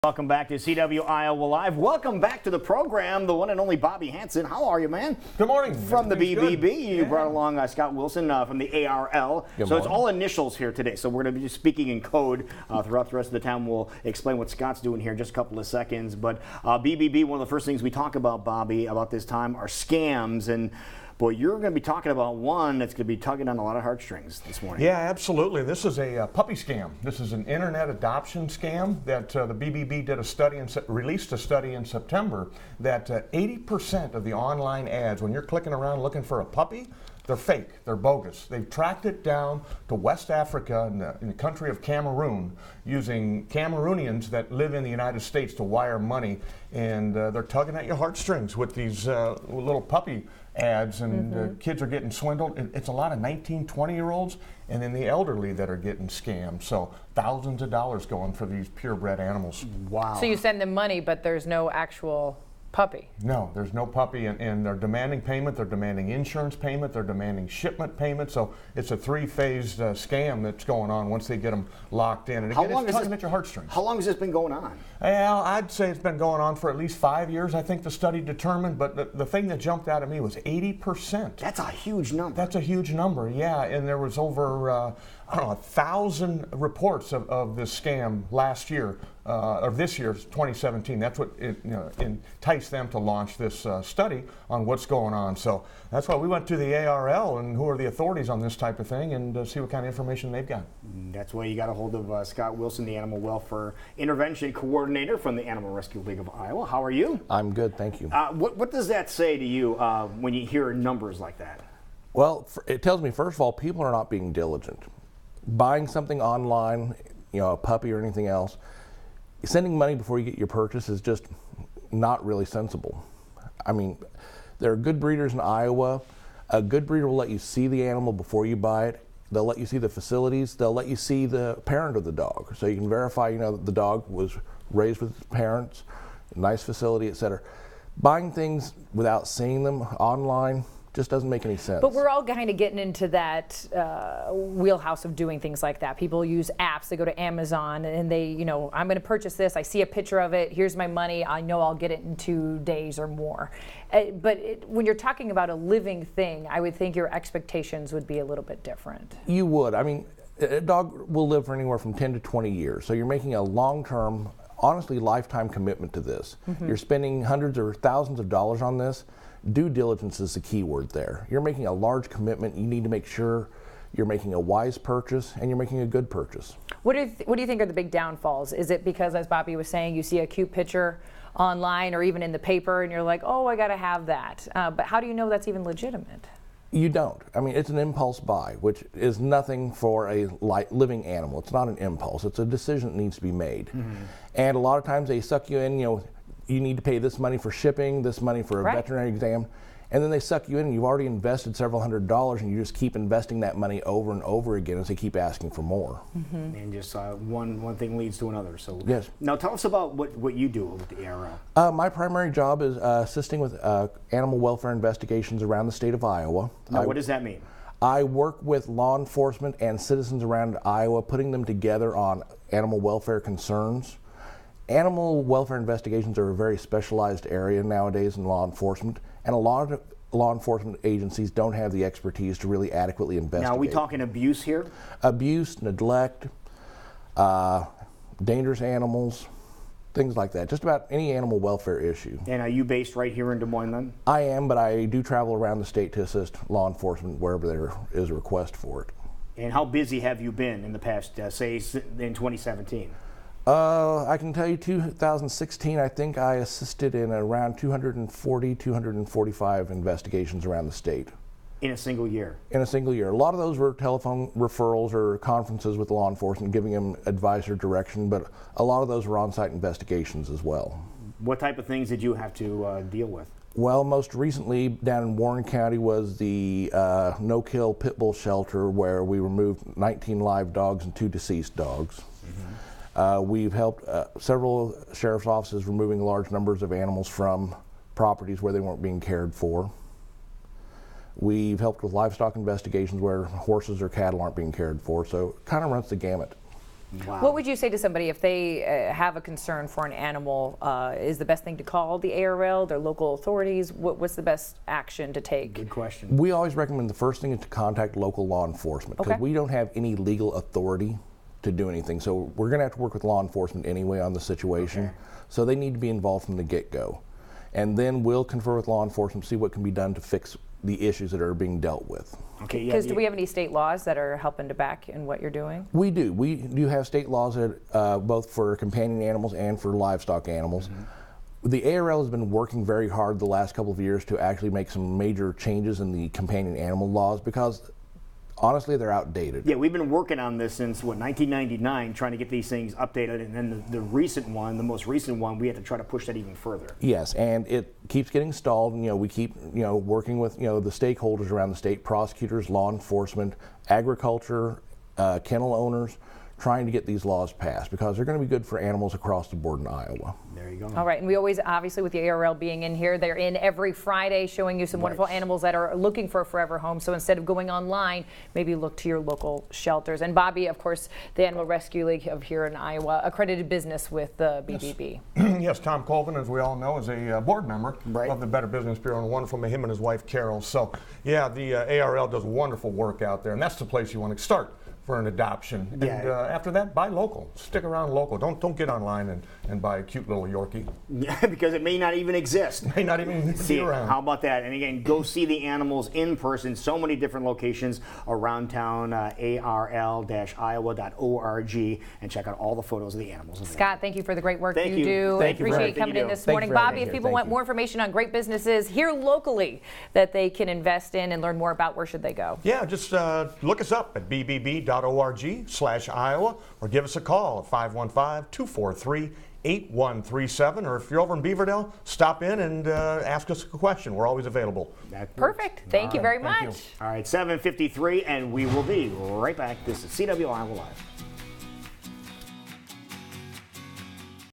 Welcome back to CW Iowa Live. Welcome back to the program, the one and only Bobby Hansen. How are you, man? Good morning. From the BBB, good. you brought along Scott Wilson from the ARL. Good so morning. it's all initials here today. So we're going to be speaking in code throughout the rest of the time. We'll explain what Scott's doing here in just a couple of seconds. But BBB, one of the first things we talk about, Bobby, about this time are scams. And boy, you're going to be talking about one that's going to be tugging on a lot of heartstrings this morning. Yeah, absolutely. This is a puppy scam. This is an internet adoption scam that the BBB did a study and released a study in September that 80% of the online ads, when you're clicking around looking for a puppy, they're fake. They're bogus. They've tracked it down to West Africa in the country of Cameroon using Cameroonians that live in the United States to wire money, and they're tugging at your heartstrings with these little puppy ads, and kids are getting swindled. It's a lot of 19, 20-year-olds and then the elderly that are getting scammed. So thousands of dollars going for these purebred animals. Wow. So you send them money, but there's no actual puppy. No, there's no puppy, and they're demanding payment, they're demanding insurance payment, they're demanding shipment payment. So it's a three-phased scam that's going on once they get them locked in. And again, it's tugging at your heartstrings. How long has this been going on? Well, I'd say it's been going on for at least 5 years, I think the study determined, but the thing that jumped out at me was 80%. That's a huge number. That's a huge number, yeah, and there was over, 1,000 reports of this scam last year, or this year, 2017. That's what enticed them to launch this study on what's going on. So that's why we went to the ARL and who are the authorities on this type of thing and see what kind of information they've got. That's why you got a hold of Scott Wilson, the Animal Welfare Intervention Coordinator from the Animal Rescue League of Iowa. How are you? I'm good, thank you. What does that say to you when you hear numbers like that? Well, it tells me, first of all, people are not being diligent. Buying something online, a puppy or anything else, sending money before you get your purchase is just not really sensible. I mean, there are good breeders in Iowa. A good breeder will let you see the animal before you buy it. They'll let you see the facilities. They'll let you see the parent of the dog, so you can verify, that the dog was raised with its parents, nice facility, etc. Buying things without seeing them online just doesn't make any sense. But we're all kind of getting into that wheelhouse of doing things like that. People use apps. They go to Amazon and they, I'm going to purchase this. I see a picture of it. Here's my money. I know I'll get it in 2 days or more. When you're talking about a living thing, I would think your expectations would be a little bit different. You would. I mean, a dog will live for anywhere from 10 to 20 years. So you're making a long-term, honestly, lifetime commitment to this. You're spending hundreds or thousands of dollars on this. Due diligence is the key word there. You're making a large commitment. You need to make sure you're making a wise purchase and you're making a good purchase. What do you think are the big downfalls? Is it because, as Bobby was saying, you see a cute picture online or even in the paper and you're like, oh, I got to have that. But how do you know that's even legitimate? You don't. I mean, it's an impulse buy, which is nothing for a living animal. It's not an impulse. It's a decision that needs to be made. And a lot of times they suck you in, you need to pay this money for shipping, this money for a veterinary exam, and then they suck you in and you've already invested several $100s and you just keep investing that money over and over again as they keep asking for more. And just one thing leads to another. So yes. Now tell us about what you do with the ARL. My primary job is assisting with animal welfare investigations around the state of Iowa. Now, what does that mean? I work with law enforcement and citizens around Iowa, putting them together on animal welfare concerns. Animal welfare investigations are a very specialized area nowadays in law enforcement, and a lot of law enforcement agencies don't have the expertise to really adequately investigate. Now, are we talking abuse here? Abuse, neglect, dangerous animals, things like that. Just about any animal welfare issue. And are you based right here in Des Moines then? I am, but I do travel around the state to assist law enforcement wherever there is a request for it. And how busy have you been in the past, say, in 2017? I can tell you 2016, I think I assisted in around 240, 245 investigations around the state. In a single year? In a single year. A lot of those were telephone referrals or conferences with law enforcement, giving them advice or direction, but a lot of those were on-site investigations as well. What type of things did you have to deal with? Well, most recently down in Warren County was the no-kill pit bull shelter where we removed 19 live dogs and 2 deceased dogs. We've helped several sheriff's offices removing large numbers of animals from properties where they weren't being cared for. We've helped with livestock investigations where horses or cattle aren't being cared for, so it kind of runs the gamut. Wow. What would you say to somebody if they have a concern for an animal? Is the best thing to call the ARL, their local authorities? What's the best action to take? Good question. We always recommend the first thing is to contact local law enforcement because Okay. we don't have any legal authority to do anything. So we're going to have to work with law enforcement anyway on the situation. Okay. So they need to be involved from the get-go. And then we'll confer with law enforcement, see what can be done to fix the issues that are being dealt with. Okay. Yeah. Because do we have any state laws that are helping to back in what you're doing? We do. We do have state laws that both for companion animals and for livestock animals. The ARL has been working very hard the last couple of years to actually make some major changes in the companion animal laws because honestly they're outdated. Yeah, we've been working on this since 1999, trying to get these things updated, and then the recent one, the most recent one, we had to try to push that even further. Yes, and it keeps getting stalled. And, we keep working with the stakeholders around the state, prosecutors, law enforcement, agriculture, kennel owners, trying to get these laws passed because they're going to be good for animals across the board in Iowa. There you go. All right, and we always, obviously with the ARL being in here, they're in every Friday showing you some wonderful animals that are looking for a forever home. So instead of going online, maybe look to your local shelters. And Bobby, of course, the Animal Rescue League of here in Iowa, accredited business with the BBB. Yes, Tom Colvin, as we all know, is a board member Right. of the Better Business Bureau, and wonderful him and his wife Carol. So, yeah, the ARL does wonderful work out there, and that's the place you want to start for an adoption. Yeah. And after that, buy local. Stick around local. Don't get online and buy a cute little Yorkie. Yeah, because it may not even exist. May not even See, be around. how about that? And again, go see the animals in person. So many different locations around town. ARL-iowa.org, and check out all the photos of the animals. Scott, thank you for the great work Thank you you. do. Thank you for Appreciate you everything coming you in do. this Thank you morning. for having Bobby, me if here. people Thank want you. more information on great businesses here locally that they can invest in and learn more about, where should they go? Yeah, just look us up at bbb.org/Iowa or give us a call at 515-243-8137. Or if you're over in Beaverdale, stop in and ask us a question. We're always available. That works. Perfect. Thank you very thank you. much. All right, 7:53, and we will be right back. This is CW Iowa Live.